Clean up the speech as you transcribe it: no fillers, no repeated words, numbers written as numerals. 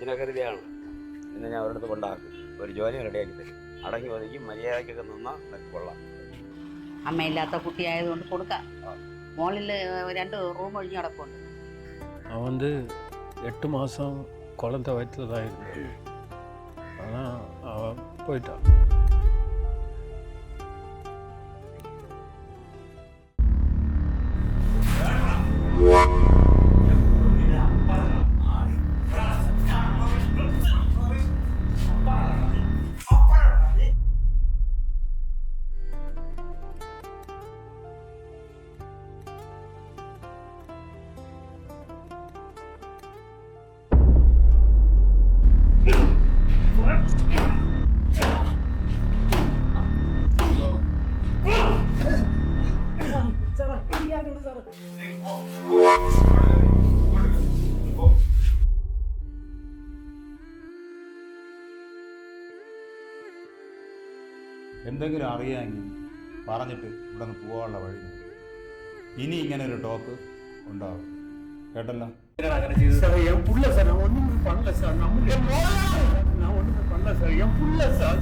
പുണ്യകരുതിയാണ്. പിന്നെ ഞാൻ അവരുടെ അടുത്ത് കൊണ്ടാക്കും, ഒരു ജോലി റെഡിയാക്കി തരും. അടങ്ങി ഒതുക്കി മര്യാദയ്ക്കൊക്കെ നിന്നാൽ കൊള്ളാം. അമ്മയില്ലാത്ത കുട്ടിയായതുകൊണ്ട് കൊടുക്കാം. മോളിൽ 2 റൂം ഒഴിഞ്ഞ് കിടപ്പുണ്ട്. அவன் 8 மாதம் குழந்தை வயிற்றில் தான் இருந்து, ஆனால் அவன் போயிட்டான். എന്തെങ്കിലും അറിയാമെങ്കിൽ പറഞ്ഞിട്ട് ഇവിടെ നിന്ന് പോകാനുള്ള വഴി. ഇനി ഇങ്ങനെ ഒരു ടോക്ക് ഉണ്ടാവും, കേട്ടല്ലോ? என் புள்ள சார், நான் ஒண்ணுமே பண்ணல சார். நான் ஒண்ணுமே பண்ணல சார். என் புள்ள சார்.